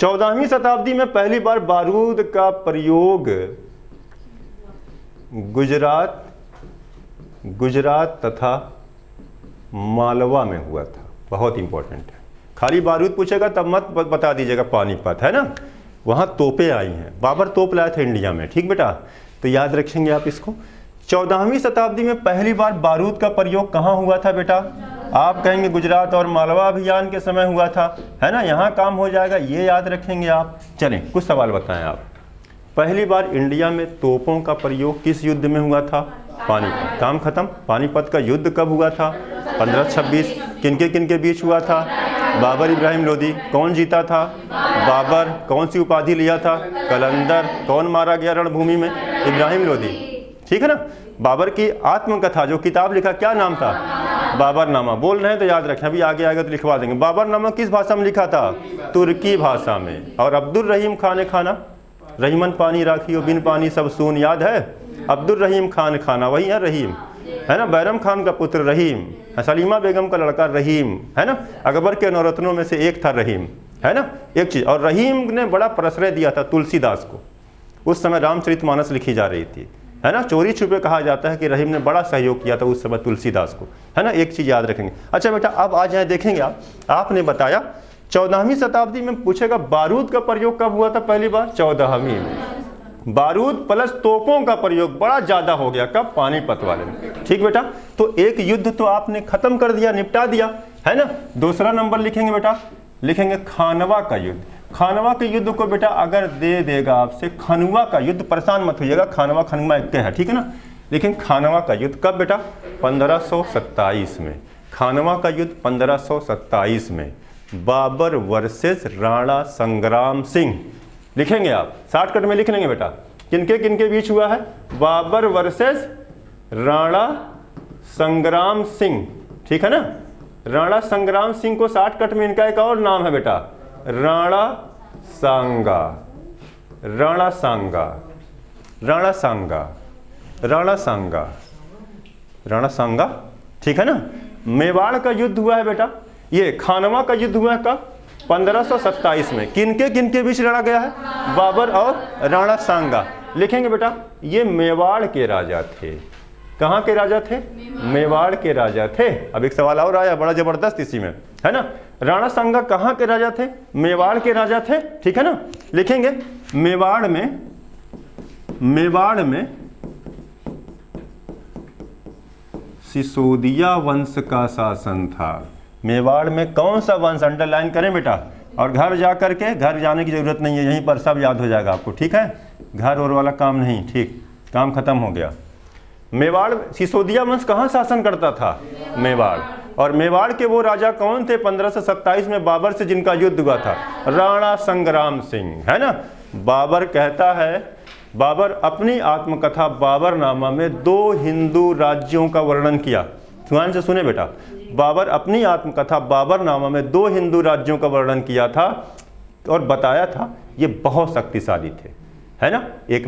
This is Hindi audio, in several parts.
14वीं शताब्दी में पहली बार बारूद का प्रयोग गुजरात तथा मालवा में हुआ था। बहुत इंपॉर्टेंट है, खाली बारूद पूछेगा तब मत बता दीजिएगा पानीपत, है ना, वहाँ तोपें आई हैं, बाबर तोप लाए थे इंडिया में। ठीक बेटा, तो याद रखेंगे आप इसको। 14वीं शताब्दी में पहली बार बारूद का प्रयोग कहाँ हुआ था बेटा? आप कहेंगे गुजरात और मालवा अभियान के समय हुआ था, है ना, यहाँ काम हो जाएगा, ये याद रखेंगे आप। चलें कुछ सवाल बताएं आप। पहली बार इंडिया में तोपों का प्रयोग किस युद्ध में हुआ था? पानीपत। काम खत्म। पानीपत का युद्ध कब हुआ था? 1526। किनके बीच हुआ था? बाबर इब्राहिम लोदी। कौन जीता था? बाबर। कौन सी उपाधि लिया था? कलंदर। कौन मारा गया रणभूमि में? इब्राहिम लोदी। ठीक है ना। बाबर की आत्मकथा जो किताब लिखा, क्या नाम था? बाबरनामा। बोल रहे हैं तो याद रखें, अभी आगे आएगा तो लिखवा देंगे। बाबरनामा किस भाषा में लिखा था? तुर्की भाषा में। और अब्दुल रहीम खान ने खाना, रहीमन पानी राखियो बिन पानी सब सून, याद है? अब्दुल रहीम खान खाना, वही है रहीम, है ना, बैरम खान का पुत्र रहीम, सलीमा बेगम का लड़का रहीम, है ना, अकबर के नौरत्नों में से एक था रहीम, है ना, एक चीज़। और रहीम ने बड़ा प्रश्रय दिया था तुलसीदास को, उस समय रामचरितमानस लिखी जा रही थी, है ना, चोरी छुपे कहा जाता है कि रहीम ने बड़ा सहयोग किया था उस समय तुलसीदास को, है ना, एक चीज़ याद रखेंगे। अच्छा बेटा, अब आ जाए, देखेंगे आपने बताया 14वीं शताब्दी में पूछेगा बारूद का प्रयोग कब हुआ था पहली बार? 14वीं में। बारूद प्लस तोपों का प्रयोग बड़ा ज्यादा हो गया, कब? पानीपत वाले में। ठीक बेटा, तो एक युद्ध तो आपने खत्म कर दिया, निपटा दिया, है ना। दूसरा नंबर लिखेंगे बेटा, लिखेंगे खानवा का युद्ध। खानवा के युद्ध को बेटा अगर दे देगा आपसे खनुआ का युद्ध, परेशान मत होइएगा, खानवा खनुआ एक है, ठीक है ना। लेकिन खानवा का युद्ध कब बेटा? 1527 में। खानवा का युद्ध 1527 में, बाबर वर्सेस राणा संग्राम सिंह। लिखेंगे आप, शॉर्टकट में लिख लेंगे बेटा, किनके बीच हुआ है? बाबर वर्सेस राणा संग्राम सिंह, ठीक है ना। राणा संग्राम सिंह को शॉर्टकट में इनका एक और नाम है बेटा, राणा सांगा, राणा सांगा, राणा सांगा, राणा सांगा, राणा सांगा, ठीक है ना। मेवाड़ का युद्ध हुआ है बेटा, ये खानवा का युद्ध हुआ है कब? 1527 में। किनके बीच लड़ा गया है? बाबर और राणा सांगा। लिखेंगे बेटा, ये मेवाड़ के राजा थे। कहाँ के राजा थे? मेवाड़ के राजा थे। अब एक सवाल और आया बड़ा जबरदस्त इसी में, है ना। राणा सांगा कहाँ के राजा थे? मेवाड़ के राजा थे, ठीक है ना। लिखेंगे मेवाड़ में सिसोदिया वंश का शासन था। मेवाड़ में कौन सा वंश? अंडरलाइन करें बेटा, और घर जा करके, घर जाने की जरूरत नहीं है, यहीं पर सब याद हो जाएगा आपको, ठीक है। घर और वाला काम नहीं, ठीक, काम खत्म हो गया। मेवाड़, सिसोदिया वंश कहाँ शासन करता था? मेवाड़। और मेवाड़ के वो राजा कौन थे 1527 में बाबर से जिनका युद्ध हुआ था? राणा संग्राम सिंह, है ना। बाबर कहता है, बाबर अपनी आत्मकथा बाबरनामा में 2 हिंदू राज्यों का वर्णन किया। ध्यान से सुने बेटा, बाबर अपनी आत्मकथा बाबरनामा में 2 हिंदू राज्यों का वर्णन किया था और बताया था ये बहुत शक्तिशाली थे, है ना। एक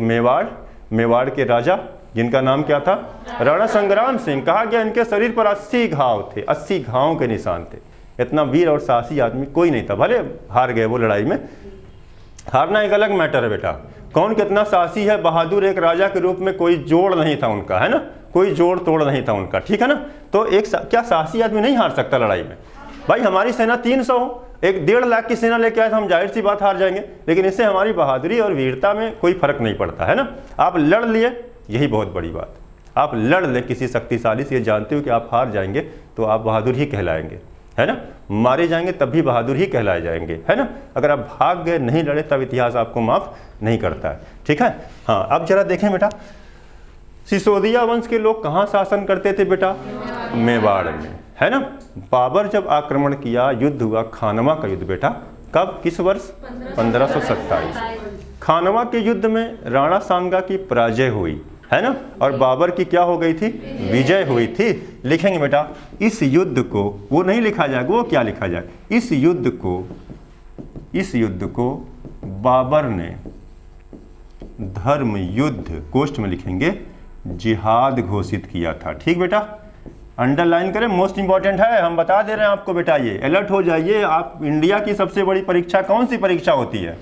मेवाड़ के राजा जिनका नाम क्या था? राणा संग्राम सिंह। कहा गया इनके शरीर पर 80 घाव थे, 80 घावों के निशान थे। इतना वीर और साहसी आदमी कोई नहीं था। भले हार गए वो लड़ाई में, हारना एक अलग मैटर है बेटा। कौन कितना साहसी है, बहादुर एक राजा के रूप में कोई जोड़ नहीं था उनका, है ना, कोई जोड़ तोड़ नहीं था उनका, ठीक है ना। तो एक क्या साहसी आदमी नहीं हार सकता लड़ाई में? भाई हमारी सेना 300 हो, एक 1.5 लाख की सेना लेके आए तो हम जाहिर सी बात हार जाएंगे, लेकिन इससे हमारी बहादुरी और वीरता में कोई फर्क नहीं पड़ता, है ना। आप लड़ लिए, यही बहुत बड़ी बात। आप लड़ ले किसी शक्तिशाली से, ये जानते हो कि आप हार जाएंगे तो आप बहादुर ही कहलाएंगे, है ना। मारे जाएंगे तब भी बहादुर ही कहलाए जाएंगे, है ना। अगर आप भाग गए, नहीं लड़े, तब इतिहास आपको माफ नहीं करता है, ठीक है। हाँ, अब जरा देखें बेटा, सिसोदिया वंश के लोग कहाँ शासन करते थे बेटा? मेवाड़ में, है ना। बाबर जब आक्रमण किया, युद्ध हुआ खानवा का युद्ध बेटा, कब, किस वर्ष? 1527। खानवा के युद्ध में राणा सांगा की पराजय हुई, है ना, और बाबर की क्या हो गई थी? विजय हुई थी। लिखेंगे बेटा, इस युद्ध को, वो नहीं लिखा जाएगा, वो क्या लिखा जाए? इस युद्ध को बाबर ने धर्म युद्ध, कोष्ठ में लिखेंगे जिहाद घोषित किया था। ठीक बेटा, अंडरलाइन करें, मोस्ट इंपॉर्टेंट है, हम बता दे रहे हैं आपको बेटा, ये अलर्ट हो जाइए आप। इंडिया की सबसे बड़ी परीक्षा कौन सी परीक्षा होती है?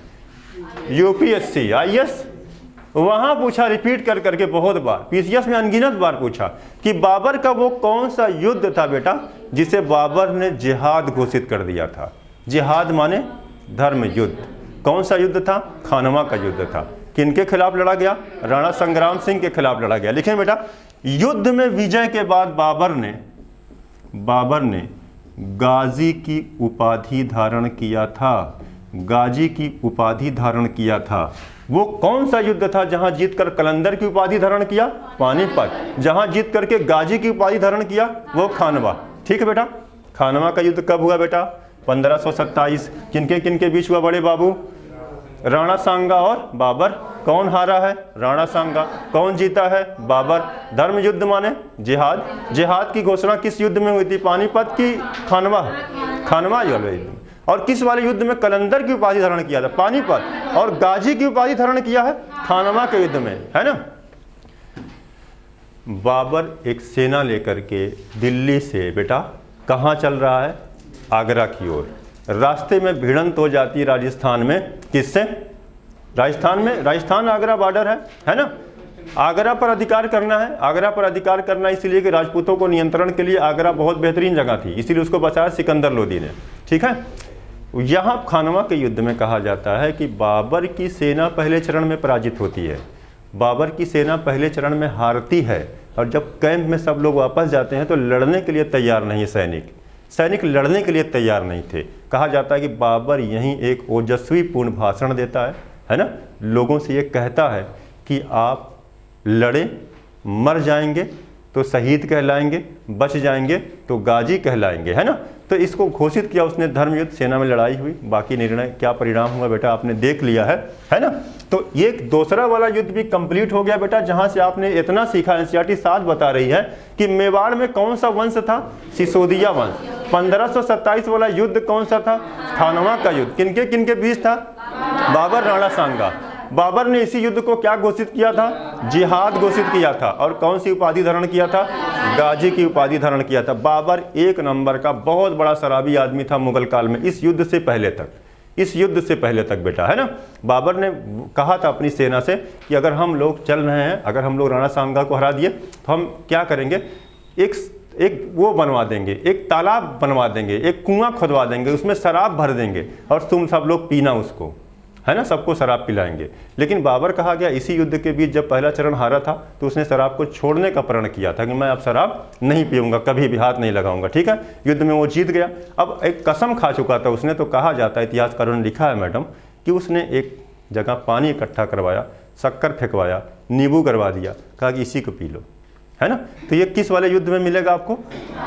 UPSC, IAS. वहां पूछा रिपीट कर करके बहुत बार, पीसीएस में अनगिनत बार पूछा कि बाबर का वो कौन सा युद्ध था बेटा जिसे बाबर ने जिहाद घोषित कर दिया था? जिहाद माने धर्म युद्ध। कौन सा युद्ध था? खानवा का युद्ध था। किनके खिलाफ लड़ा गया? राणा संग्राम सिंह के खिलाफ लड़ा गया। लिखें बेटा, युद्ध में विजय के बाद बाबर ने गाजी की उपाधि धारण किया था। गाजी की उपाधि धारण किया था। वो कौन सा युद्ध था जहां जीतकर कलंदर की उपाधि धारण किया? पानीपत। जहां जीत करके गाजी की उपाधि धारण किया वो खानवा। ठीक है बेटा। खानवा का युद्ध कब हुआ बेटा? 1527। किनके बीच हुआ बड़े बाबू? राणा सांगा और बाबर। कौन हारा है? राणा सांगा। कौन जीता है? बाबर। धर्म युद्ध माने जिहाद। जिहाद की घोषणा किस युद्ध में हुई थी? पानीपत की खानवा? खानवा युद्ध। और किस वाले युद्ध में कलंदर की उपाधि धारण किया था? पानीपत। और गाजी की उपाधि धारण किया है खानवा के युद्ध में, है ना। बाबर एक सेना लेकर के दिल्ली से बेटा कहाँ चल रहा है? आगरा की ओर। रास्ते में भिड़ंत हो जाती है राजस्थान में। किससे? राजस्थान में, राजस्थान आगरा बॉर्डर है ना। आगरा पर अधिकार करना है। आगरा पर अधिकार करना इसलिए कि राजपूतों को नियंत्रण के लिए आगरा बहुत बेहतरीन जगह थी, इसीलिए उसको बचाया सिकंदर लोदी ने। ठीक है। यहाँ खानवा के युद्ध में कहा जाता है कि बाबर की सेना पहले चरण में पराजित होती है। बाबर की सेना पहले चरण में हारती है और जब कैंप में सब लोग वापस जाते हैं तो लड़ने के लिए तैयार नहीं है। सैनिक लड़ने के लिए तैयार नहीं थे। कहा जाता है कि बाबर यहीं एक ओजस्वी पूर्ण भाषण देता है ना। लोगों से ये कहता है कि आप लड़े, मर जाएंगे तो शहीद कहलाएंगे, बच जाएंगे तो गाजी कहलाएंगे, है ना। तो इसको घोषित किया उसने। धर्मयुद्ध, सेना में लड़ाई हुई। बाकी निर्णय क्या परिणाम हुआ बेटा आपने देख लिया है ना। तो ये दूसरा वाला युद्ध भी कंप्लीट हो गया बेटा, जहां से आपने इतना सीखा। एनसीईआरटी 7 बता रही है कि मेवाड़ में कौन सा वंश था? सिसोदिया वंश। 1527 वाला युद्ध कौन सा था? खानवा का युद्ध। किनके बीच था? बाबर, राणा सांगा। बाबर ने इसी युद्ध को क्या घोषित किया था? जिहाद घोषित किया था। और कौन सी उपाधि धारण किया था? गाजी की उपाधि धारण किया था। बाबर एक नंबर का बहुत बड़ा शराबी आदमी था मुगल काल में, इस युद्ध से पहले तक बेटा, है ना। बाबर ने कहा था अपनी सेना से कि अगर हम लोग चल रहे हैं, अगर हम लोग राणा सांगा को हरा दिए तो हम क्या करेंगे? एक वो बनवा देंगे, एक तालाब बनवा देंगे, एक कुआं खुदवा देंगे, उसमें शराब भर देंगे और तुम सब लोग पीना उसको, है ना। सबको शराब पिलाएंगे। लेकिन बाबर कहा गया इसी युद्ध के बीच जब पहला चरण हारा था तो उसने शराब को छोड़ने का प्रण किया था कि मैं अब शराब नहीं पीऊंगा, कभी भी हाथ नहीं लगाऊंगा। ठीक है। युद्ध में वो जीत गया। अब एक कसम खा चुका था उसने। तो कहा जाता है, इतिहासकारों ने लिखा है मैडम, कि उसने एक जगह पानी इकट्ठा करवाया, शक्कर फेंकवाया, नींबू करवा दिया, कहा कि इसी को पी लो, है ना। तो ये किस वाले युद्ध में मिलेगा आपको?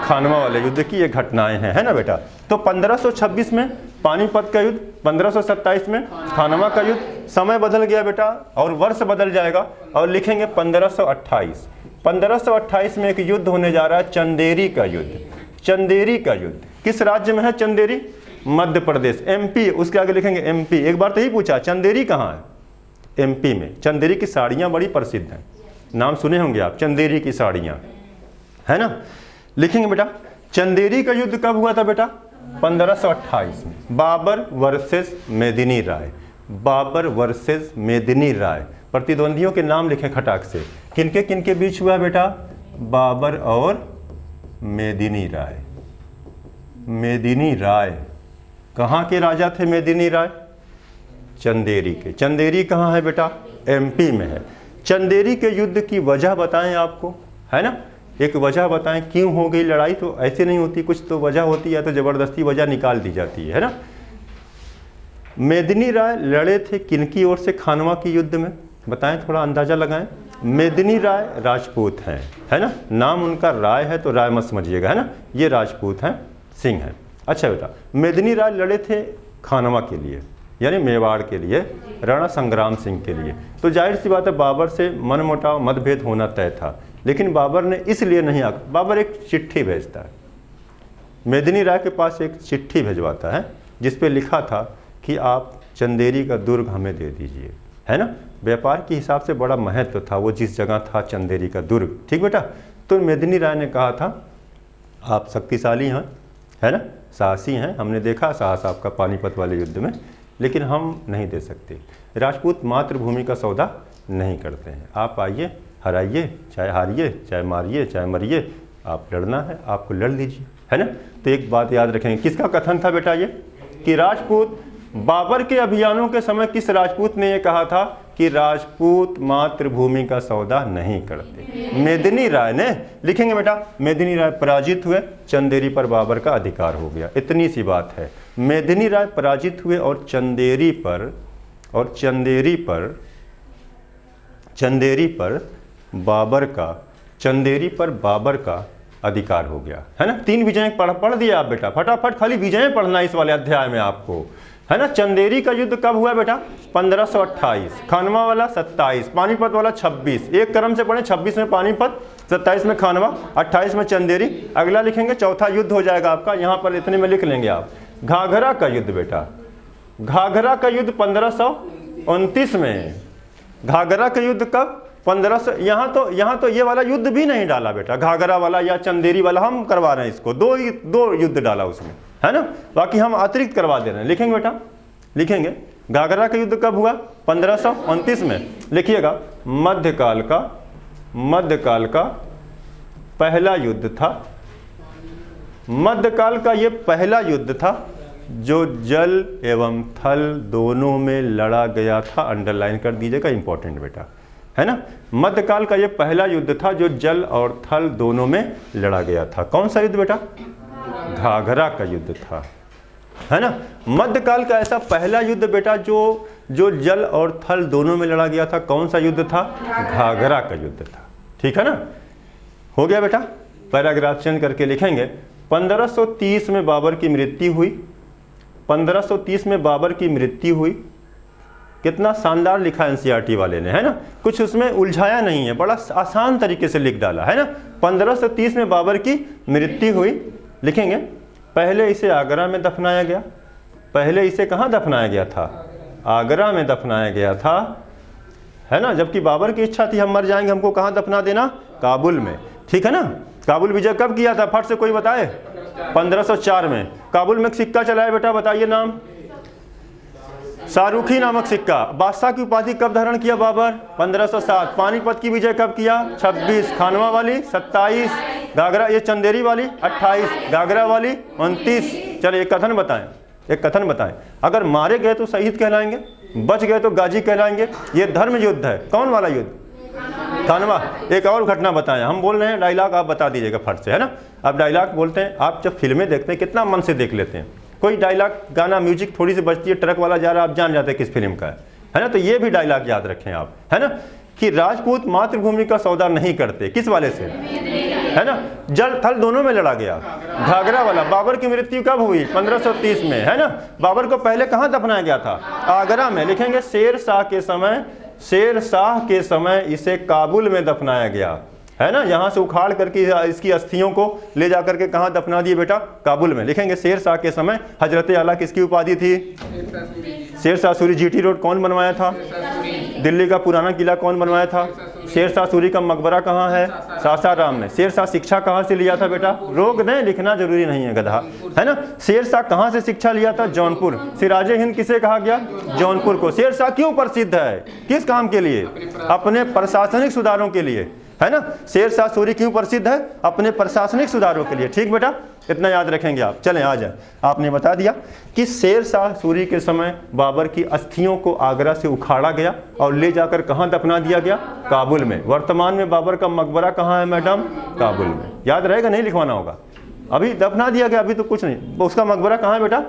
खानवा वाले युद्ध की ये घटनाएं हैं, है ना बेटा। तो 1526 में पानीपत का युद्ध, 1527 में खानवा का युद्ध। समय बदल गया बेटा और वर्ष बदल जाएगा और लिखेंगे 1528। 1528 में एक युद्ध होने जा रहा है, चंदेरी का युद्ध। चंदेरी का युद्ध किस राज्य में है? चंदेरी, मध्य प्रदेश, एमपी। उसके आगे लिखेंगे एमपी। एक बार तो यही पूछा, चंदेरी कहाँ है? एमपी में। चंदेरी की साड़ियाँ बड़ी प्रसिद्ध हैं, नाम सुने होंगे आप, चंदेरी की साड़ियाँ, है ना। लिखेंगे बेटा, चंदेरी का युद्ध कब हुआ था बेटा? 1528 में। बाबर वर्सेस मेदिनी राय। बाबर वर्सेस मेदिनी राय। प्रतिद्वंदियों के नाम लिखें खटाक से। किनके बीच हुआ बेटा? बाबर और मेदिनी राय। मेदिनी राय कहाँ के राजा थे? मेदिनी राय चंदेरी के। चंदेरी कहाँ है बेटा? एमपी में है। चंदेरी के युद्ध की वजह बताएं आपको, है ना। एक वजह बताएं क्यों हो गई लड़ाई। तो ऐसे नहीं होती, कुछ तो वजह होती है, तो ज़बरदस्ती वजह निकाल दी जाती है ना। मेदिनी राय लड़े थे किनकी ओर से खानवा की युद्ध में? बताएं, थोड़ा अंदाज़ा लगाएं। मेदिनी राय राजपूत हैं, है ना। नाम उनका राय है तो राय मत समझिएगा, है ना। ये राजपूत हैं, सिंह हैं। अच्छा बेटा, मेदिनी राय लड़े थे खानवा के लिए, यानी मेवाड़ के लिए, राणा संग्राम सिंह के लिए। तो जाहिर सी बात है बाबर से मनमुटाव, मतभेद होना तय था। लेकिन बाबर ने इसलिए नहीं बाबर एक चिट्ठी भेजता है, मेदिनी राय के पास एक चिट्ठी भेजवाता है जिस पे लिखा था कि आप चंदेरी का दुर्ग हमें दे दीजिए, है ना। व्यापार के हिसाब से बड़ा महत्व था वो जिस जगह था चंदेरी का दुर्ग। ठीक बेटा। तो मेदिनी राय ने कहा था आप शक्तिशाली हैं, है ना, साहसी हैं, हमने देखा साहस आपका पानीपत वाले युद्ध में, लेकिन हम नहीं दे सकते। राजपूत मातृभूमि का सौदा नहीं करते हैं। आप आइए, हराइए, चाहे हारिए, चाहे मारिए, चाहे मरिए, आप लड़ना है, आपको लड़ लीजिए, है ना। तो एक बात याद रखेंगे, किसका कथन था बेटा ये, कि राजपूत बाबर के अभियानों के समय किस राजपूत ने ये कहा था कि राजपूत मातृभूमि का सौदा नहीं करते? मेदिनी राय ने। लिखेंगे बेटा, मेदिनी राय पराजित हुए, चंदेरी पर बाबर का अधिकार हो गया, इतनी सी बात है। मेदिनी राय पराजित हुए और चंदेरी पर बाबर का अधिकार हो गया, है ना। 3 विजय पढ़ दिया आप बेटा, फटाफट खाली विजय पढ़ना इस वाले अध्याय में आपको, है ना। चंदेरी का युद्ध कब हुआ बेटा? 1528, खानवा वाला 27, पानीपत वाला 26, एक क्रम से पढ़े, 26 में पानीपत, 27 में खानवा, 28 में चंदेरी। अगला लिखेंगे, चौथा युद्ध हो जाएगा आपका, यहाँ पर इतने में लिख लेंगे आप, घाघरा का युद्ध बेटा। घाघरा का युद्ध 1529 में। घाघरा का युद्ध कब? 1500। यहाँ तो ये वाला युद्ध भी नहीं डाला बेटा, घाघरा वाला या चंदेरी वाला हम करवा रहे हैं इसको, दो युद्ध डाला उसमें, है ना, बाकी हम अतिरिक्त करवा दे रहे हैं। लिखेंगे बेटा, लिखेंगे घाघरा का युद्ध कब हुआ? 1529 में। लिखिएगा, मध्यकाल का पहला युद्ध था। मध्यकाल का ये पहला युद्ध था जो जल एवं थल दोनों में लड़ा गया था। अंडरलाइन कर दीजिएगा, इंपॉर्टेंट बेटा, है ना। मध्यकाल का ये पहला युद्ध था जो जल और थल दोनों में लड़ा गया था। कौन सा युद्ध बेटा? घाघरा का युद्ध था, है ना। मध्यकाल का ऐसा पहला युद्ध बेटा जो जल और थल दोनों में लड़ा गया था, कौन सा युद्ध था? घाघरा का युद्ध था, ठीक है ना। हो गया बेटा, पैराग्राफ चेंज करके लिखेंगे, 1530 में बाबर की मृत्यु हुई। 1530 में बाबर की मृत्यु हुई। कितना शानदार लिखा एनसीईआरटी वाले ने, है ना, कुछ उसमें उलझाया नहीं है, बड़ा आसान तरीके से लिख डाला, है ना। 1530 में बाबर की मृत्यु हुई। लिखेंगे, पहले इसे आगरा में दफनाया गया। पहले इसे कहाँ दफनाया गया था? आगरा में दफनाया गया था, है ना। जबकि बाबर की इच्छा थी हम मर जाएंगे, हमको कहाँ दफना देना? काबुल में, ठीक है ना। काबुल विजय कब किया था? फट से कोई बताए? 1504 में। काबुल में एक सिक्का चलाया बेटा, बताइए नाम? शाहरुखी नामक सिक्का। बादशाह की उपाधि कब धारण किया बाबर? 1507। पानीपत की विजय कब किया? 26। खानवा वाली 27, घाघरा ये चंदेरी वाली 28, घाघरा वाली 29। चलिए एक कथन बताएं, अगर मारे गए तो शहीद कहलाएंगे, बच गए तो गाजी कहलाएंगे। ये धर्म युद्ध है। कौन वाला युद्ध? खानवा। एक और घटना बताएं, हम बोल रहे हैं डायलॉग, आप बता दीजिएगा फट से, है ना। अब डायलॉग बोलते हैं, आप जब फिल्में देखते हैं कितना मन से देख लेते हैं। कोई डायलॉग, गाना, म्यूजिक थोड़ी सी बजती है, ट्रक वाला जा रहा है, आप जान जाते हैं किस फिल्म का है ना। तो ये भी डायलॉग याद रखें आप, है ना, कि राजपूत मातृभूमि का सौदा नहीं करते। किस वाले से? है ना, जल थल दोनों में लड़ा गया। घाघरा वाला। बाबर की मृत्यु कब हुई? 1530 में, है ना। बाबर को पहले कहाँ दफनाया गया था? आगरा में। लिखेंगे, शेर शाह के समय इसे काबुल में दफनाया गया, है ना। यहाँ से उखाड़ करके इसकी अस्थियों को ले जाकर के कहाँ दफना दिए बेटा? काबुल में। लिखेंगे, शेर शाह के समय हजरत आला किसकी उपाधि थी? शेर शाह सूरी। जीटी रोड कौन बनवाया था? दिल्ली का पुराना किला कौन बनवाया था? शेर शाह सूरी का मकबरा कहाँ है? सासाराम में। शेर शाह शिक्षा कहाँ से लिया था बेटा? रोक दें, लिखना जरूरी नहीं है गधा, है ना। शेर शाह कहाँ से शिक्षा लिया था? जौनपुर। सिराजे हिंद किसे कहा गया? जौनपुर को। शेर शाह क्यों प्रसिद्ध है? किस काम के लिए? अपने प्रशासनिक सुधारों के लिए, है ना। शेर शाह सूरी क्यों प्रसिद्ध है? अपने प्रशासनिक सुधारों के लिए, ठीक बेटा, इतना याद रखेंगे आप। चलें आ जाए, आपने बता दिया कि शेर शाह सूरी के समय बाबर की अस्थियों को आगरा से उखाड़ा गया और ले जाकर कहाँ दफना दिया गया? काबुल में। वर्तमान में बाबर का मकबरा कहाँ है मैडम? काबुल में। याद रहेगा, नहीं लिखवाना होगा। अभी दफना दिया गया, अभी तो कुछ नहीं। उसका मकबरा कहाँ है बेटा?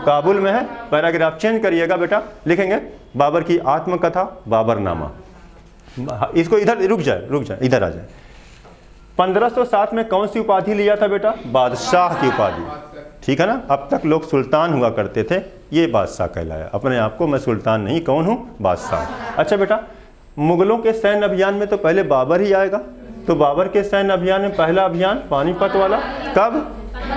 काबुल में है। पैराग्राफ चेंज करिएगा बेटा, लिखेंगे, बाबर की आत्मकथा, बाबरनामा। इसको इधर रुक जाए, इधर आ जाए। 1507 में कौन सी उपाधि लिया था बेटा? बादशाह की उपाधि, ठीक है ना। अब तक लोग सुल्तान हुआ करते थे, ये बादशाह कहलाया। अपने आप को मैं सुल्तान नहीं, कौन हूँ? बादशाह। अच्छा बेटा, मुगलों के सैन्य अभियान में तो पहले बाबर ही आएगा, तो बाबर के सैन्य अभियान में पहला अभियान पानीपत वाला कब?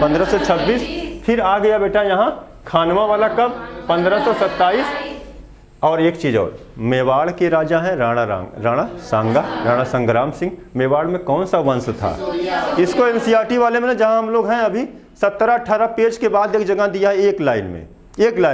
1526। फिर आ गया बेटा यहाँ खानवा वाला कब? 1527। और एक चीज़ और, मेवाड़ के राजा हैं राणा संग्राम सिंह। मेवाड़ में कौन सा वंश था? इसको एनसीईआरटी वाले में ना, जहाँ हम लोग हैं अभी 17-18 पेज के बाद एक जगह दिया है, एक लाइन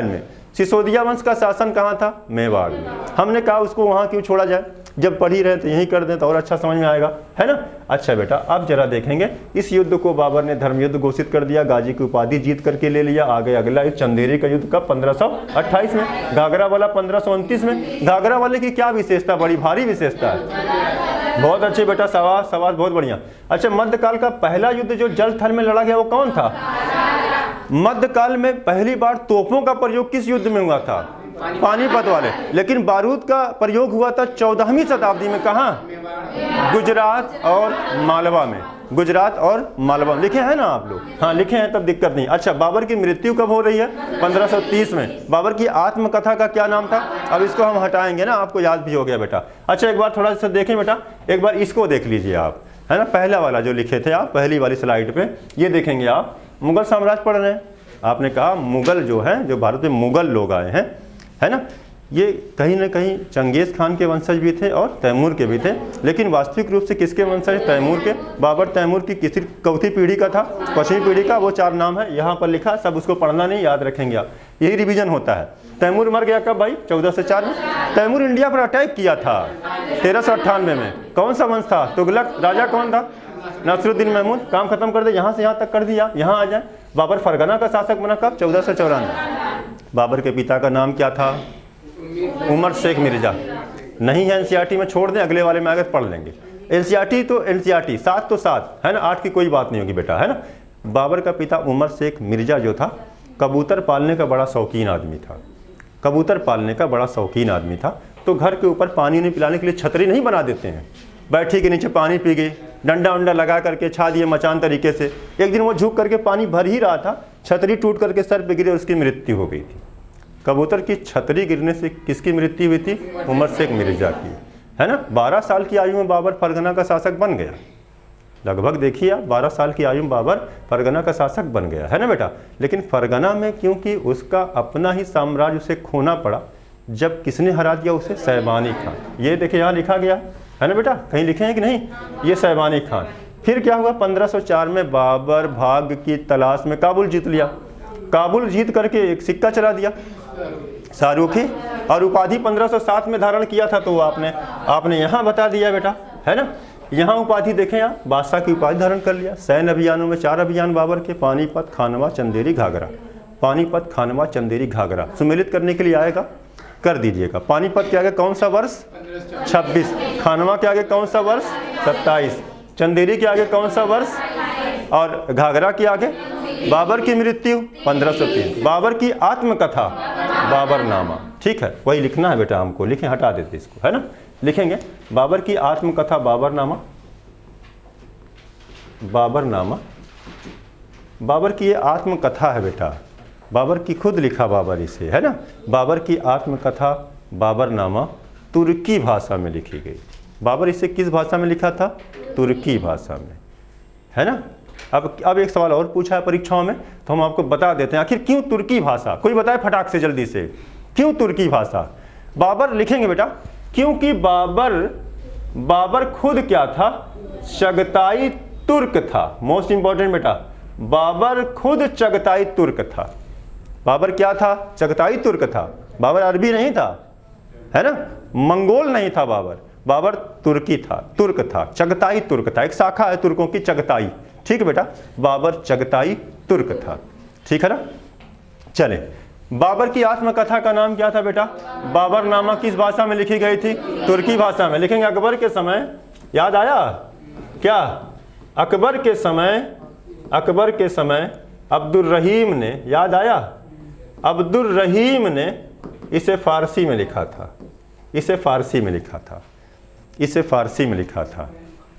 में सिसोदिया वंश का शासन कहाँ था? मेवाड़ में। हमने कहा उसको वहाँ क्यों छोड़ा जाए, जब पढ़ ही रहे तो यहीं कर दें तो और अच्छा समझ में आएगा, है ना। अच्छा बेटा, अब जरा देखेंगे, इस युद्ध को बाबर ने धर्म युद्ध घोषित कर दिया, गाजी की उपाधि जीत करके ले लिया। आगे अगला युद्ध चंदेरी का युद्ध कब? 1528 में। घाघरा वाला 1529 में। घाघरा वाले की क्या विशेषता? बड़ी भारी विशेषता है। बहुत अच्छे बेटा, सवाल बहुत बढ़िया। अच्छा, मध्यकाल का पहला युद्ध जो जल थल में लड़ा गया वो कौन था? मध्यकाल में पहली बार तोपों का प्रयोग किस युद्ध में हुआ था? पानीपत वाले। लेकिन बारूद का प्रयोग हुआ था 14वीं शताब्दी में। कहाँ? गुजरात और मालवा में। गुजरात और मालवा में लिखे हैं ना आप लोग? हाँ लिखे हैं, तब दिक्कत नहीं। अच्छा, बाबर की मृत्यु कब हो रही है? 1530 में। बाबर की आत्मकथा का क्या नाम था? अब इसको हम हटाएंगे ना, आपको याद भी हो गया बेटा। अच्छा, एक बार थोड़ा सा देखें बेटा, एक बार इसको देख लीजिए आप, है ना, पहला वाला जो लिखे थे आप, पहली वाली स्लाइड पे ये देखेंगे आप। मुगल साम्राज्य पढ़ रहे हैं, आपने कहा मुगल जो है, जो भारत में मुगल लोग आए हैं, है ना, ये कहीं ना कहीं चंगेज़ खान के वंशज भी थे और तैमूर के भी थे। लेकिन वास्तविक रूप से किसके वंशज? तैमूर के। बाबर तैमूर की किसी चौथी पीढ़ी का था, 5वीं पीढ़ी का। वो 4 नाम है यहाँ पर लिखा, सब उसको पढ़ना नहीं, याद रखेंगे आप, यही रिवीजन होता है। तैमूर मर गया कब भाई? 1404 में। तैमूर इंडिया पर अटैक किया था 1398 में। कौन सा वंश था? तुगलक। राजा कौन था? नसरुद्दीन महमूद। काम खत्म कर दे, यहाँ से यहाँ तक कर दिया, यहाँ आ जाए। बाबर फरगना का शासक बना कब? 1494। बाबर के पिता का नाम क्या था? उमर शेख मिर्जा। नहीं है एनसीईआरटी में, छोड़ दें, अगले वाले में आगे पढ़ लेंगे। एनसीईआरटी तो एनसीईआरटी, 7 तो 7 है ना, 8 की कोई बात नहीं होगी बेटा, है ना। बाबर का पिता उमर शेख मिर्जा जो था, कबूतर पालने का बड़ा शौकीन आदमी था। कबूतर पालने का बड़ा शौकीन आदमी था। तो घर के ऊपर पानी नहीं पिलाने के लिए छतरी नहीं बना देते हैं, बैठी के नीचे पानी पी गई, डंडा उंडा लगा करके छा दिए मचान तरीके से। एक दिन वो झुक करके पानी भर ही रहा था, छतरी टूट करके सर पे गिरी और उसकी मृत्यु हो गई थी। कबूतर की छतरी गिरने से किसकी मृत्यु हुई थी? उमर शेख मिर्जा की, है ना। 12 साल की आयु में बाबर फरगना का शासक बन गया। लगभग देखिए आप, 12 साल की आयु में बाबर फरगना का शासक बन गया, है ना बेटा। लेकिन फरगना में क्योंकि उसका अपना ही साम्राज्य उसे खोना पड़ा, जब किसने हरा दिया उसे? शैबानी खान। ये देखिए यहाँ लिखा गया है ना बेटा, कहीं लिखे हैं कि नहीं? ये शैबानी खान। फिर क्या हुआ? 1504 में बाबर भाग्य की तलाश में काबुल जीत लिया। काबुल जीत करके एक सिक्का चला दिया शाहरुखी, और उपाधि 1507 में धारण किया था। तो आपने यहाँ बता दिया बेटा, है ना। यहाँ उपाधि देखें आप, बादशाह की उपाधि धारण कर लिया। सैन्य अभियानों में 4 अभियान बाबर के, पानीपत, खानवा, चंदेरी, घाघरा। पानीपत, खानवा, चंदेरी, घाघरा सुमेलित करने के लिए आएगा, कर दीजिएगा। पानीपत के आगे कौन सा वर्ष? 26। खानवा के आगे कौन सा वर्ष? 27। चंदेरी के आगे कौन सा वर्ष? और घाघरा के आगे? बाबर की मृत्यु 1503। बाबर की आत्मकथा बाबरनामा, ठीक है, वही लिखना है बेटा हमको, लिखें, हटा देते इसको, है ना, लिखेंगे बाबर की आत्मकथा बाबरनामा। बाबरनामा, बाबर की ये आत्मकथा है बेटा, बाबर की खुद लिखा बाबर इसे, है ना। बाबर की आत्मकथा बाबरनामा तुर्की भाषा में लिखी गई। बाबर इसे किस भाषा में लिखा था? तुर्की भाषा में, है ना। अब एक सवाल और पूछा है परीक्षाओं में, तो हम आपको बता देते हैं आखिर क्यों तुर्की भाषा। कोई बताए फटाक से जल्दी से, क्यों तुर्की भाषा? बाबर लिखेंगे बेटा, क्योंकि बाबर खुद क्या था? चगताई तुर्क था। मोस्ट इंपॉर्टेंट बेटा, बाबर खुद चगताई तुर्क था। बाबर क्या था? चगताई तुर्क था। बाबर अरबी नहीं था, है ना, मंगोल नहीं था बाबर तुर्की था, तुर्क था, चगताई तुर्क था। एक शाखा है तुर्कों की, चगताई, ठीक है बेटा। बाबर चगताई तुर्क था, ठीक है ना। चले, बाबर की आत्मकथा का नाम क्या था बेटा? बाबरनामा किस भाषा में लिखी गई थी? तुर्की भाषा में। लिखेंगे अकबर के समय, याद आया क्या? अकबर के समय अब्दुल रहीम ने, याद आया? अब्दुल रहीम ने इसे फारसी में लिखा था, इसे फारसी में लिखा था।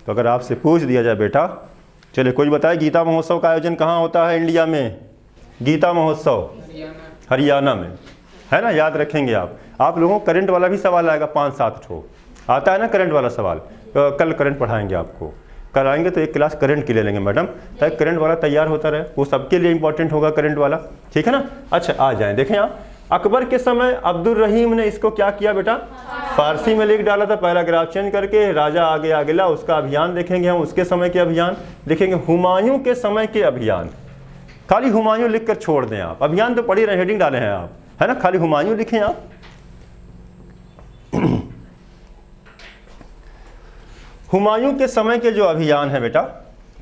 तो अगर आपसे पूछ दिया जाए बेटा, चलिए कोई बताए गीता महोत्सव का आयोजन कहाँ होता है इंडिया में? गीता महोत्सव हरियाणा में, है ना, याद रखेंगे आप लोगों को करंट वाला भी सवाल आएगा, 5-7 ठो आता है ना करंट वाला सवाल। तो कल करंट पढ़ाएंगे आपको, कल आएंगे तो एक क्लास करंट की ले लेंगे मैडम, ताकि करंट वाला तैयार होता रहे, वो सबके लिए इंपॉर्टेंट होगा करंट वाला, ठीक है ना। अच्छा आ जाएं, देखें आप, अकबर के समय अब्दुल रहीम ने इसको क्या किया बेटा, फारसी में लिख डाला था, पैराग्राफ चेंज करके, राजा आगे आगे ला, उसका अभियान देखेंगे हम, उसके समय के अभियान देखेंगे, हुमायूं के समय के अभियान। खाली हुमायूं लिख कर छोड़ दें आप, अभियान तो पढ़ी रहे, हेडिंग डाले हैं आप, है ना, खाली हुमायूं लिखें आप। हुमायूं के समय के जो अभियान है बेटा,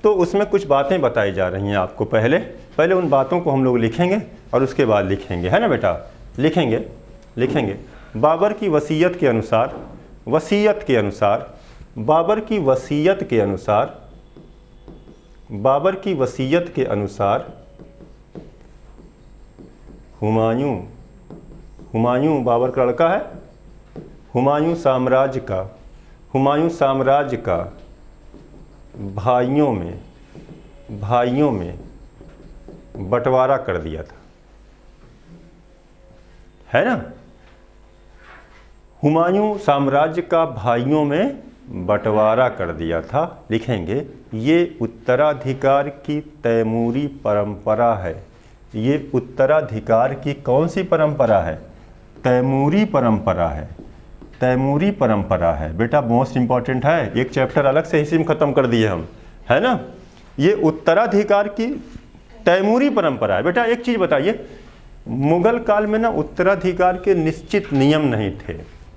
तो उसमें कुछ बातें बताई जा रही हैं आपको। पहले उन बातों को हम लोग लिखेंगे और उसके बाद लिखेंगे, है ना बेटा, लिखेंगे। बाबर की वसीयत के अनुसार, बाबर की वसीयत के अनुसार हुमायूं बाबर का लड़का है, हुमायूं साम्राज्य का भाइयों में बंटवारा कर दिया था, है ना। हुमायूं साम्राज्य का भाइयों में बंटवारा कर दिया था, लिखेंगे। ये उत्तराधिकार की तैमूरी परंपरा है। ये उत्तराधिकार की कौन सी परंपरा है, तैमूरी परंपरा है बेटा, मोस्ट इंपॉर्टेंट है। एक चैप्टर अलग से इसी में ख़त्म कर दिए हम, है ना। ये उत्तराधिकार की तैमूरी परंपरा है बेटा। एक चीज़ बताइए, मुगल काल में ना उत्तराधिकार के निश्चित नियम नहीं थे।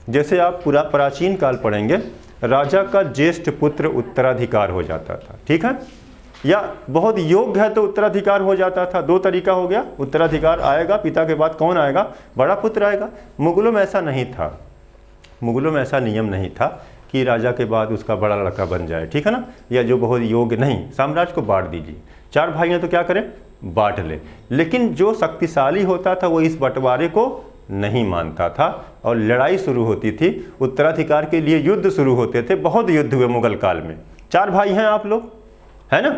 जैसे आप पूरा प्राचीन काल पढ़ेंगे, राजा का ज्येष्ठ पुत्र उत्तराधिकार हो जाता था, ठीक है, या बहुत योग्य है तो उत्तराधिकार हो जाता था। दो तरीका हो गया, उत्तराधिकार आएगा, पिता के बाद कौन आएगा, बड़ा पुत्र आएगा। मुगलों में ऐसा नहीं था, मुगलों में ऐसा नियम नहीं था कि राजा के बाद उसका बड़ा लड़का बन जाए, ठीक है ना, या जो बहुत योग्य नहीं, साम्राज्य को बांट दीजिए। 4 भाई हैं तो क्या करें, बांट ले। लेकिन जो शक्तिशाली होता था वो इस बंटवारे को नहीं मानता था और लड़ाई शुरू होती थी, उत्तराधिकार के लिए युद्ध शुरू होते थे। बहुत युद्ध हुए मुगल काल में। 4 भाई हैं आप लोग, है ना।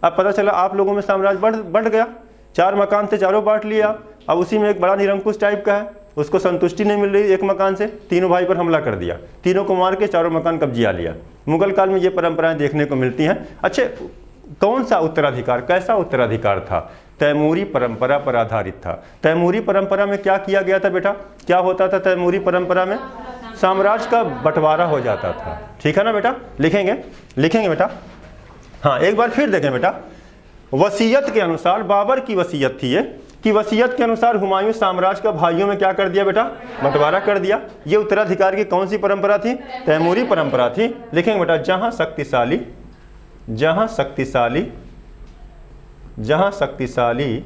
अब पता चला आप लोगों में साम्राज्य बढ़ गया, 4 मकान थे, चारों बांट लिए आप। अब उसी में एक बड़ा निरंकुश टाइप का है, उसको संतुष्टि नहीं मिल रही एक मकान से, तीनों भाई पर हमला कर दिया, तीनों को मार के चारों मकान कब्जिया लिया। मुगल काल में ये परंपराएं देखने को मिलती हैं। अच्छे, कौन सा उत्तराधिकार, कैसा उत्तराधिकार था, तैमूरी परंपरा पर आधारित था। तैमूरी परंपरा में क्या किया गया था बेटा, क्या होता था तैमूरी परंपरा में, साम्राज्य का बंटवारा हो जाता था, ठीक है ना बेटा। लिखेंगे बेटा। हाँ, एक बार फिर देखें बेटा, वसीयत के अनुसार, बाबर की वसीयत थी ये, कि वसीयत के अनुसार हुमायूं साम्राज्य का भाइयों में क्या कर दिया बेटा, बंटवारा कर दिया। ये उत्तराधिकार की कौन सी परंपरा थी, तैमूरी परंपरा थी। लिखेंगे बेटा, जहां शक्तिशाली